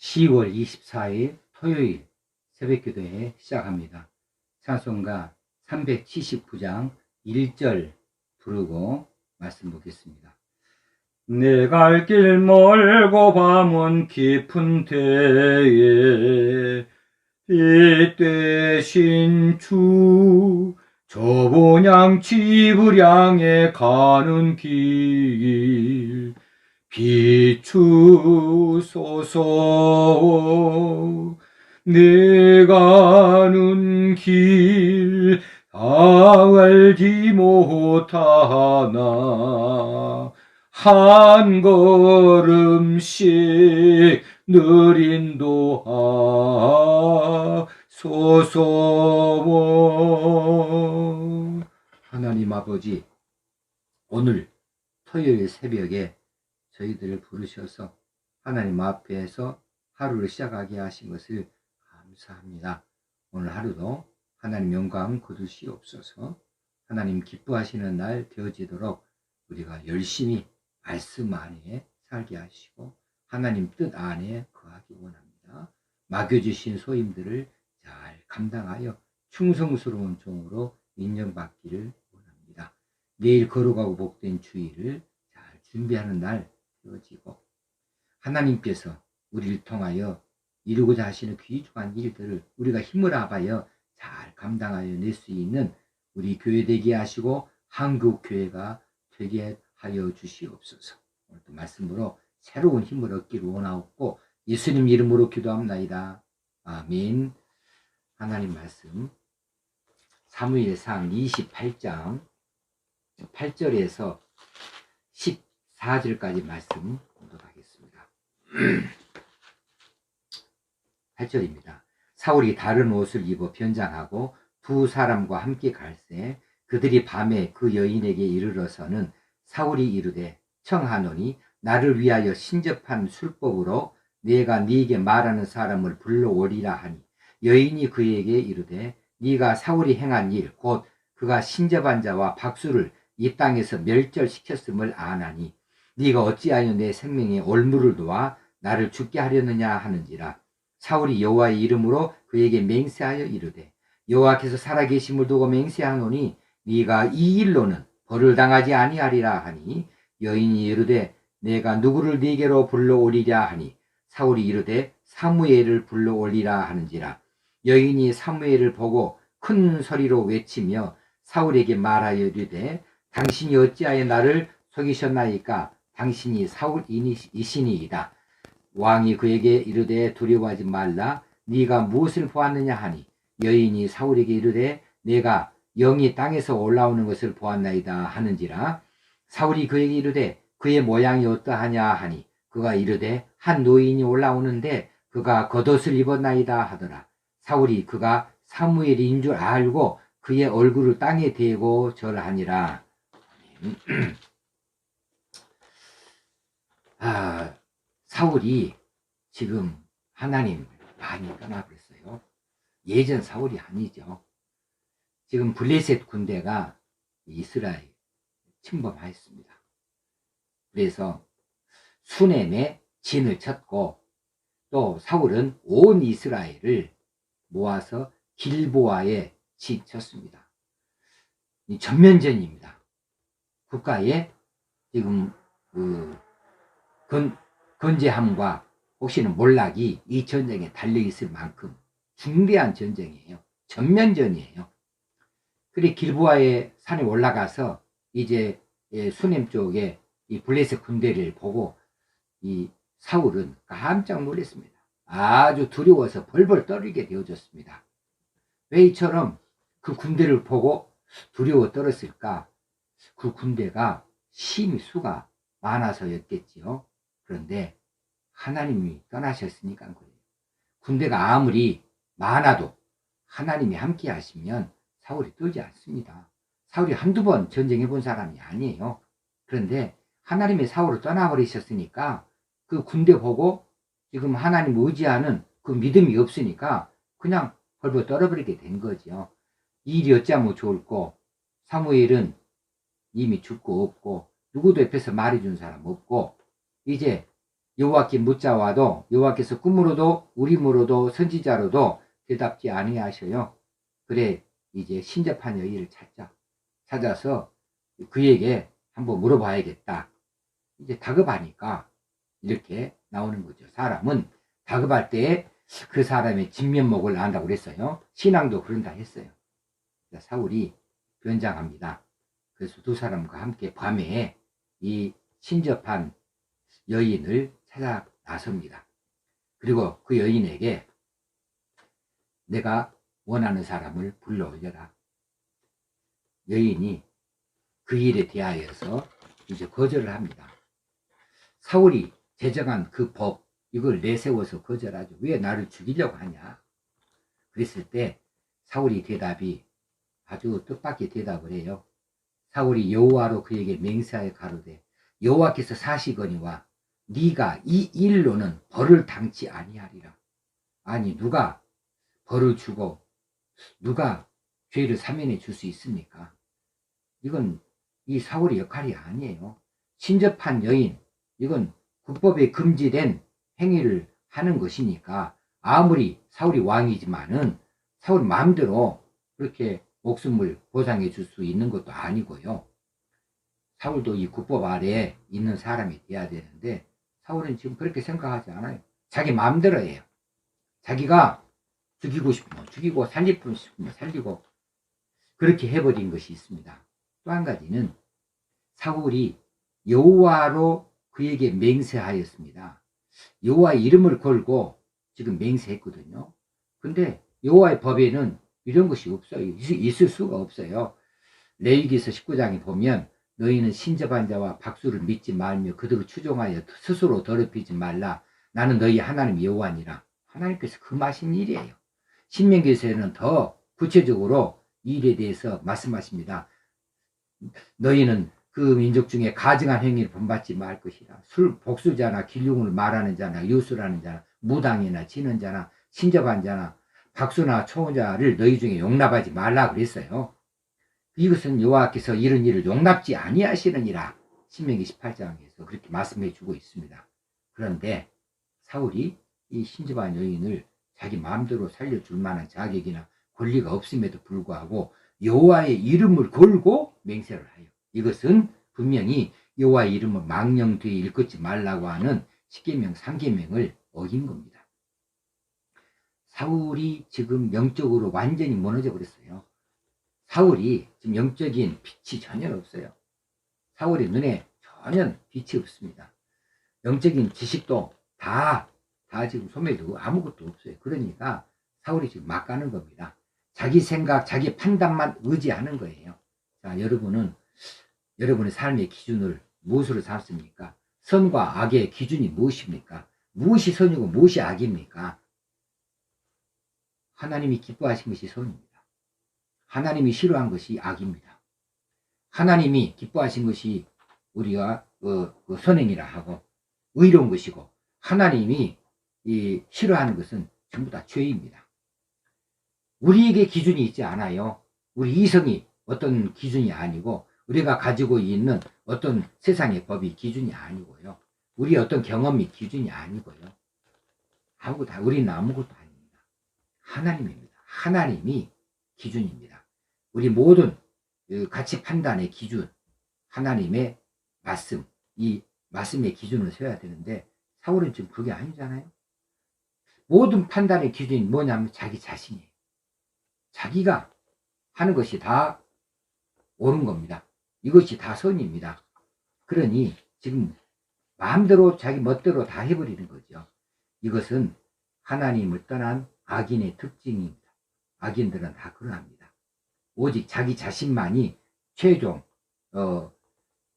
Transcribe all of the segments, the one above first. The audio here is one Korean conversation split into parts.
10월 24일 토요일 새벽기도회 시작합니다. 찬송가 379장 1절 부르고 말씀 보겠습니다. 내 갈 길 멀고 밤은 깊은 때에 빛 되신 주 저번양 집을 향해 가는 길 비추소서. 내 가는 길 알지 못하나 한 걸음씩 늘 인도하소서. 하나님 아버지, 오늘 토요일 새벽에 저희들을 부르셔서 하나님 앞에서 하루를 시작하게 하신 것을 감사합니다. 오늘 하루도 하나님 영광 거두시옵소서. 하나님 기뻐하시는 날 되어지도록 우리가 열심히 말씀 안에 살게 하시고 하나님 뜻 안에 거하기 원합니다. 맡겨주신 소임들을 잘 감당하여 충성스러운 종으로 인정받기를 원합니다. 내일 거룩하고 복된 주일을 잘 준비하는 날 되어지고 하나님께서 우리를 통하여 이루고자 하시는 귀중한 일들을 우리가 힘을 합하여 잘 감당하여 낼 수 있는 우리 교회 되게 하시고 한국교회가 되게 하여 주시옵소서. 오늘도 말씀으로 새로운 힘을 얻기를 원하옵고 예수님 이름으로 기도합나이다. 아멘. 하나님 말씀 사무엘상 28장 8절에서 14절까지 말씀 공독하겠습니다. 8절입니다. 사울이 다른 옷을 입어 변장하고 두 사람과 함께 갈새 그들이 밤에 그 여인에게 이르러서는 사울이 이르되 청하노니 나를 위하여 신접한 술법으로 내가 네게 말하는 사람을 불러오리라 하니 여인이 그에게 이르되 네가 사울이 행한 일 곧 그가 신접한 자와 박수를 이 땅에서 멸절시켰음을 아나니 네가 어찌하여 내 생명에 올무를 놓아 나를 죽게 하려느냐 하는지라. 사울이 여호와의 이름으로 그에게 맹세하여 이르되 여호와께서 살아계심을 두고 맹세하노니 네가 이 일로는 벌을 당하지 아니하리라 하니 여인이 이르되 내가 누구를 네게로 불러오리랴 하니 사울이 이르되 사무엘을 불러오리라 하는지라. 여인이 사무엘을 보고 큰 소리로 외치며 사울에게 말하여 이르되 당신이 어찌하여 나를 속이셨나이까? 당신이 사울이시니이다. 왕이 그에게 이르되 두려워하지 말라. 네가 무엇을 보았느냐 하니 여인이 사울에게 이르되 내가 영이 땅에서 올라오는 것을 보았나이다 하는지라. 사울이 그에게 이르되 그의 모양이 어떠하냐 하니 그가 이르되 한 노인이 올라오는데 그가 겉옷을 입었나이다 하더라. 사울이 그가 사무엘인 줄 알고 그의 얼굴을 땅에 대고 절하니라. 사울이 지금 하나님 많이 떠나버렸어요. 예전 사울이 아니죠. 지금 블레셋 군대가 이스라엘 침범하였습니다. 그래서 수넴에 진을 쳤고 또 사울은 온 이스라엘을 모아서 길보아에 쳤습니다. 이 전면전입니다. 국가에 지금 건재함과 혹시는 몰락이 이 전쟁에 달려있을 만큼 중대한 전쟁이에요. 전면전이에요. 그래 길보아의 산에 올라가서 이제 수넴 쪽에 이 블레셋 군대를 보고 이 사울은 깜짝 놀랐습니다. 아주 두려워서 벌벌 떨게 되어졌습니다. 왜 이처럼 그 군대를 보고 두려워 떨었을까? 그 군대가 심히 수가 많아서였겠지요. 그런데 하나님이 떠나셨으니까 그래요. 군대가 아무리 많아도 하나님이 함께 하시면 사울이 떨지 않습니다. 사울이 한두 번 전쟁해 본 사람이 아니에요. 그런데 하나님의 사울을 떠나버리셨으니까 그 군대 보고 지금 하나님 의지하는 그 믿음이 없으니까 그냥 벌벌 떨어버리게 된 거죠. 일이 어찌하면 좋을꼬. 사무엘은 이미 죽고 없고 누구도 옆에서 말해준 사람 없고 이제 여호와께 묻자와도 여호와께서 꿈으로도 우림으로도 선지자로도 대답지 아니하셔요. 그래 이제 신접한 여인을 찾아서 그에게 한번 물어봐야겠다. 이제 다급하니까 이렇게 나오는 거죠. 사람은 다급할 때 그 사람의 진면목을 안다고 그랬어요. 신앙도 그런다 했어요. 사울이 변장합니다. 그래서 두 사람과 함께 밤에 이 신접한 여인을 찾아 나섭니다. 그리고 그 여인에게 내가 원하는 사람을 불러올려라. 여인이 그 일에 대하여서 이제 거절을 합니다. 사울이 제정한 그 법, 이걸 내세워서 거절하죠. 왜 나를 죽이려고 하냐? 그랬을 때 사울이 대답이 아주 뜻밖의 대답을 해요. 사울이 여호와로 그에게 맹세하여 가로되 여호와께서 사시거니와 네가 이 일로는 벌을 당치 아니하리라. 아니 누가 벌을 주고 누가 죄를 사면해 줄 수 있습니까? 이건 이 사울의 역할이 아니에요. 신접한 여인, 이건 국법에 금지된 행위를 하는 것이니까 아무리 사울이 왕이지만은 사울 마음대로 그렇게 목숨을 보상해 줄 수 있는 것도 아니고요. 사울도 이 국법 아래에 있는 사람이 돼야 되는데 사울은 지금 그렇게 생각하지 않아요. 자기 마음대로 해요. 자기가 죽이고 싶으면 죽이고 살리고 싶으면 살리고 그렇게 해버린 것이 있습니다. 또 한 가지는 사울이 여호와로 그에게 맹세하였습니다. 여호와의 이름을 걸고 지금 맹세했거든요. 근데 여호와의 법에는 이런 것이 없어요. 있을 수가 없어요. 레위기서 19장에 보면 너희는 신접한 자와 박수를 믿지 말며 그들을 추종하여 스스로 더럽히지 말라. 나는 너희 하나님 여호와니라. 하나님께서 금하신 일이에요. 신명기서에는 더 구체적으로 이 일에 대해서 말씀하십니다. 너희는 그 민족 중에 가증한 행위를 본받지 말 것이라. 복수자나 길흉을 말하는 자나 유술하는 자나 무당이나 지는 자나 신접한 자나 박수나 초혼자를 너희 중에 용납하지 말라 그랬어요. 이것은 여호와께서 이런 일을 용납지 아니하시느니라. 신명기 18장에서 그렇게 말씀해 주고 있습니다. 그런데 사울이 이 신접한 여인을 자기 마음대로 살려줄 만한 자격이나 권리가 없음에도 불구하고 여호와의 이름을 걸고 맹세를 하여 이것은 분명히 여호와의 이름을 망령되이 일컫지 말라고 하는 십계명 3계명을 어긴 겁니다. 사울이 지금 영적으로 완전히 무너져 버렸어요. 사울이 지금 영적인 빛이 전혀 없어요. 사울의 눈에 전혀 빛이 없습니다. 영적인 지식도 다 지금 소멸되고 아무것도 없어요. 그러니까 사울이 지금 막 가는 겁니다. 자기 생각, 자기 판단만 의지하는 거예요. 자, 여러분의 삶의 기준을 무엇으로 삼습니까? 선과 악의 기준이 무엇입니까? 무엇이 선이고 무엇이 악입니까? 하나님이 기뻐하신 것이 선입니다. 하나님이 싫어한 것이 악입니다. 하나님이 기뻐하신 것이 우리가 선행이라 하고 의로운 것이고 하나님이 싫어하는 것은 전부 다 죄입니다. 우리에게 기준이 있지 않아요. 우리 이성이 어떤 기준이 아니고 우리가 가지고 있는 어떤 세상의 법이 기준이 아니고요. 우리의 어떤 경험이 기준이 아니고요. 우리는 아무것도 아닙니다. 하나님입니다. 하나님이 기준입니다. 우리 모든 가치 판단의 기준, 하나님의 말씀, 이 말씀의 기준을 세워야 되는데 사울은 지금 그게 아니잖아요. 모든 판단의 기준이 뭐냐면 자기 자신이에요. 자기가 하는 것이 다 옳은 겁니다. 이것이 다 선입니다. 그러니 지금 마음대로 자기 멋대로 다 해버리는 거죠. 이것은 하나님을 떠난 악인의 특징입니다. 악인들은 다 그러합니다. 오직 자기 자신만이 최종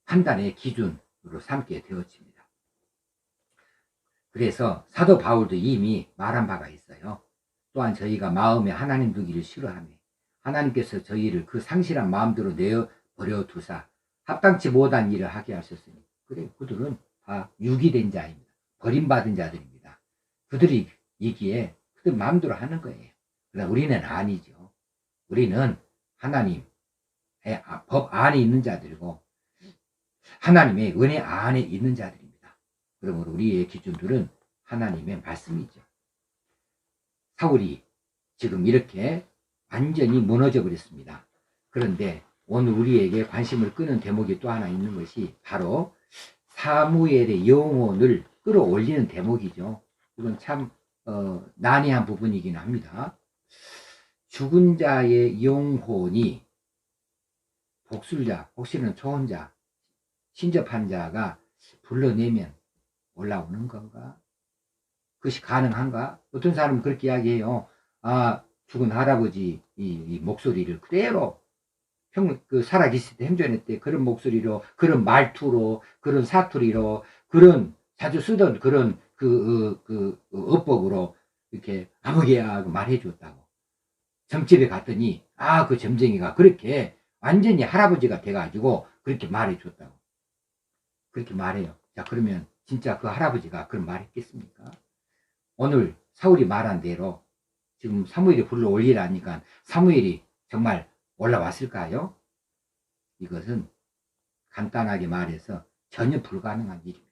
판단의 기준으로 삼게 되어집니다. 그래서 사도 바울도 이미 말한 바가 있어요. 또한 저희가 마음에 하나님 두기를 싫어하며 하나님께서 저희를 그 상실한 마음대로 내어버려 두사 합당치 못한 일을 하게 하셨으니 그래 그들은 다 유기된 자입니다. 버림받은 자들입니다. 그들이 이기에 그들 마음대로 하는 거예요. 그러나 우리는 아니죠. 우리는 하나님의 법 안에 있는 자들이고 하나님의 은혜 안에 있는 자들입니다. 그러므로 우리의 기준들은 하나님의 말씀이죠. 사울이 지금 이렇게 완전히 무너져 버렸습니다. 그런데 오늘 우리에게 관심을 끄는 대목이 또 하나 있는 것이 바로 사무엘의 영혼을 끌어올리는 대목이죠. 이건 참 난해한 부분이긴 합니다. 죽은 자의 영혼이 복술자, 혹시는 초혼자, 신접한 자가 불러내면 올라오는 건가? 그것이 가능한가? 어떤 사람은 그렇게 이야기해요. 아, 죽은 할아버지 이 목소리를 그대로 살아계실 때 행전할 때 그런 목소리로, 그런 말투로, 그런 사투리로, 그런 자주 쓰던 그런 어법으로 이렇게 아무개야 말해 줬다고. 점집에 갔더니 그 점쟁이가 그렇게 완전히 할아버지가 돼가지고 그렇게 말해 줬다고. 그렇게 말해요. 자, 그러면 진짜 그 할아버지가 그런 말 했겠습니까? 오늘 사울이 말한 대로 지금 사무엘이 불러 올리라니까 사무엘이 정말 올라왔을까요? 이것은 간단하게 말해서 전혀 불가능한 일입니다.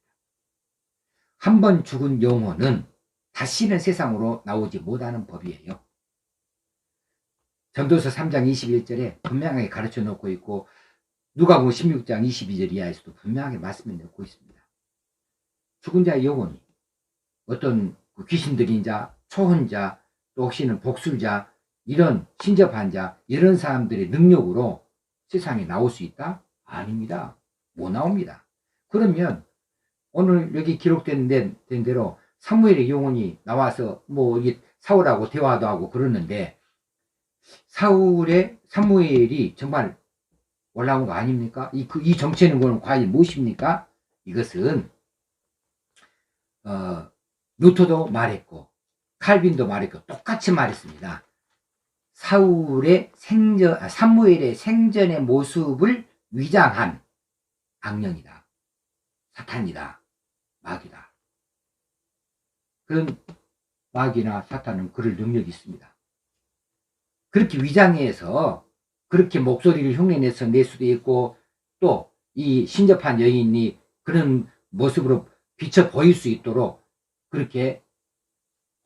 한 번 죽은 영혼은 다시는 세상으로 나오지 못하는 법이에요. 전도서 3장 21절에 분명하게 가르쳐 놓고 있고 누가복음 16장 22절 이하에서도 분명하게 말씀해 놓고 있습니다. 죽은 자의 영혼이 어떤 귀신들인 자, 초혼자, 또 혹시는 복술자, 이런 신접한 자, 이런 사람들의 능력으로 세상에 나올 수 있다? 아닙니다. 못 나옵니다. 그러면 오늘 여기 기록된 대로 사무엘의 영혼이 나와서 이게 사울하고 대화도 하고 그러는데 사무엘이 정말 올라온 거 아닙니까? 이 정체는 과연 무엇입니까? 이것은 루터도 말했고 칼빈도 말했고 똑같이 말했습니다. 사무엘의 생전의 모습을 위장한 악령이다. 사탄이다. 마귀다. 그런 마귀나 사탄은 그럴 능력이 있습니다. 그렇게 위장해서 그렇게 목소리를 흉내내서 낼 수도 있고 또 이 신접한 여인이 그런 모습으로 비쳐 보일 수 있도록 그렇게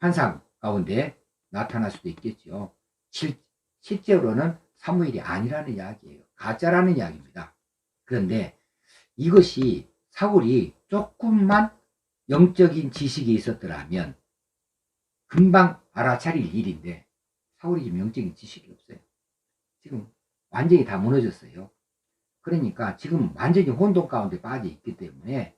환상 가운데 나타날 수도 있겠죠. 실제로는 사무엘이 아니라는 이야기예요. 가짜라는 이야기입니다. 그런데 이것이 사울이 조금만 영적인 지식이 있었더라면 금방 알아차릴 일인데 사울이 지금 영적인 지식이 없어요. 지금 완전히 다 무너졌어요. 그러니까 지금 완전히 혼돈 가운데 빠져 있기 때문에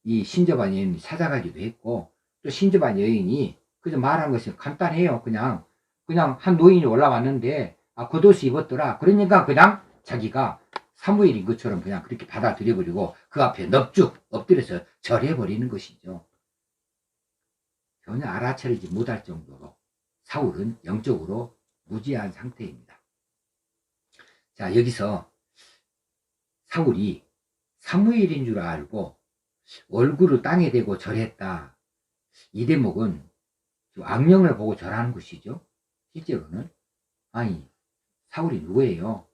이 신접한 여인이 찾아가기도 했고 또 신접한 여인이 그저 말한 것이 간단해요. 그냥 한 노인이 올라왔는데 겉옷을 입었더라. 그러니까 그냥 자기가 사무엘인 것처럼 그냥 그렇게 받아들여버리고 그 앞에 넙죽 엎드려서 절해버리는 것이죠. 전혀 알아차리지 못할 정도로 사울은 영적으로 무지한 상태입니다. 자, 여기서 사울이 사무엘인 줄 알고 얼굴을 땅에 대고 절했다. 이 대목은 악령을 보고 절하는 것이죠. 실제로는 사울이 누구예요?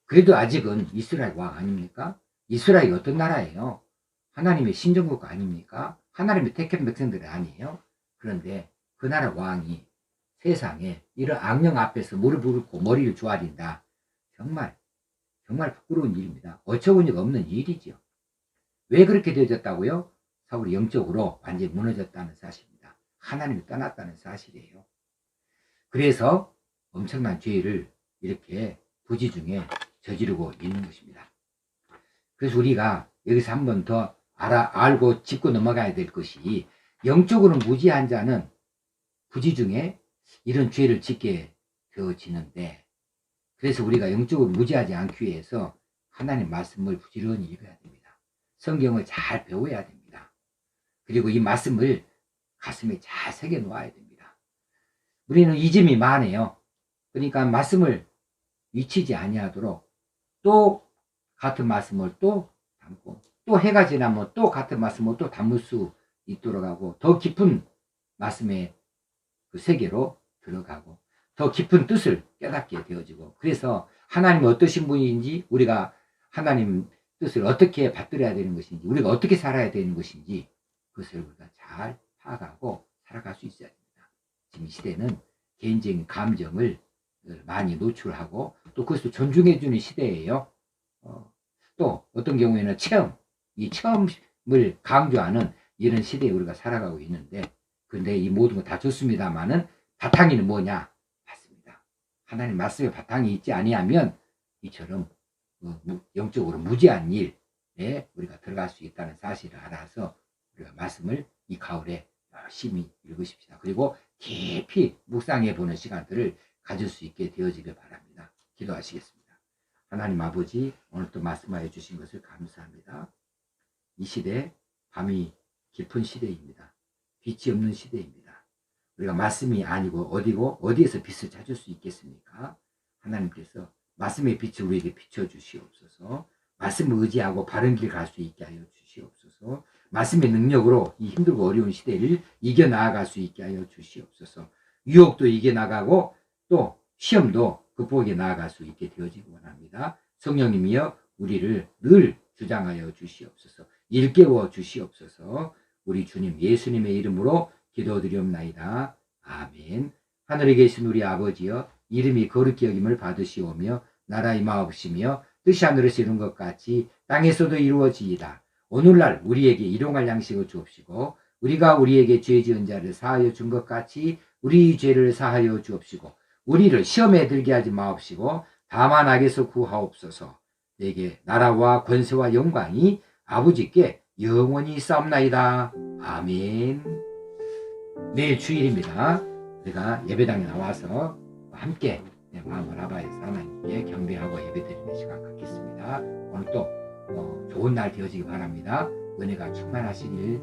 그래도 아직은 이스라엘 왕 아닙니까? 이스라엘이 어떤 나라예요? 하나님의 신정국 아닙니까? 하나님의 택한 백성들이 아니에요? 그런데 그 나라 왕이 세상에 이런 악령 앞에서 무릎을 꿇고 머리를 조아린다. 정말 부끄러운 일입니다. 어처구니가 없는 일이죠. 왜 그렇게 되어졌다고요? 사울이 영적으로 완전히 무너졌다는 사실입니다. 하나님이 떠났다는 사실이에요. 그래서 엄청난 죄를 이렇게 부지중에 저지르고 있는 것입니다. 그래서 우리가 여기서 한 번 더 알고 짚고 넘어가야 될 것이 영적으로 무지한 자는 부지중에 이런 죄를 짓게 되어지는데 그래서 우리가 영적으로 무지하지 않기 위해서 하나님 말씀을 부지런히 읽어야 됩니다. 성경을 잘 배워야 됩니다. 그리고 이 말씀을 가슴에 잘 새겨 놓아야 됩니다. 우리는 잊음이 많아요. 그러니까 말씀을 잊히지 아니하도록 또 같은 말씀을 또 담고 또 해가 지나면 또 같은 말씀을 또 담을 수 있도록 하고 더 깊은 말씀의 그 세계로 들어가고 더 깊은 뜻을 깨닫게 되어지고 그래서 하나님이 어떠신 분인지 우리가 하나님 뜻을 어떻게 받들어야 되는 것인지 우리가 어떻게 살아야 되는 것인지 그것을 우리가 잘 파악하고 살아갈 수 있어야 됩니다. 지금 이 시대는 개인적인 감정을 많이 노출하고 또 그것을 존중해주는 시대예요. 또 어떤 경우에는 이 체험을 강조하는 이런 시대에 우리가 살아가고 있는데, 근데 이 모든 거 다 좋습니다만은 바탕에는 뭐냐? 맞습니다. 하나님 말씀의 바탕이 있지 아니하면 이처럼 영적으로 무지한 일에 우리가 들어갈 수 있다는 사실을 알아서 우리가 말씀을 이 가을에 열심히 읽으십시다. 그리고 깊이 묵상해 보는 시간들을 가질 수 있게 되어지길 바랍니다. 기도하시겠습니다. 하나님 아버지, 오늘 또 말씀하여 주신 것을 감사합니다. 이 시대, 밤이 깊은 시대입니다. 빛이 없는 시대입니다. 우리가 말씀이 아니고 어디에서 빛을 찾을 수 있겠습니까? 하나님께서 말씀의 빛을 우리에게 비춰주시옵소서. 말씀을 의지하고 바른 길 갈 수 있게 하여 주시옵소서. 말씀의 능력으로 이 힘들고 어려운 시대를 이겨나갈 수 있게 하여 주시옵소서. 유혹도 이겨나가고 또 시험도 극복해 나아갈 수 있게 되어지기 원합니다. 성령님이여 우리를 늘 주장하여 주시옵소서. 일깨워 주시옵소서. 우리 주님 예수님의 이름으로 기도드리옵나이다. 아멘. 하늘에 계신 우리 아버지여, 이름이 거룩히 여김을 받으시오며 나라 임하옵시며 뜻이 하늘에서 이룬 것 같이 땅에서도 이루어지이다. 오늘날 우리에게 일용할 양식을 주옵시고 우리가 우리에게 죄 지은 자를 사하여 준 것 같이 우리 죄를 사하여 주옵시고 우리를 시험에 들게 하지 마옵시고 다만 악에서 구하옵소서. 내게 나라와 권세와 영광이 아버지께 영원히 있사옵나이다. 아멘. 내일 주일입니다. 우리가 예배당에 나와서 함께 내 마음을 아바에서 하나님께 경배하고 예배드리는 시간 갖겠습니다. 오늘 또 좋은 날 되어지기 바랍니다. 은혜가 충만하시길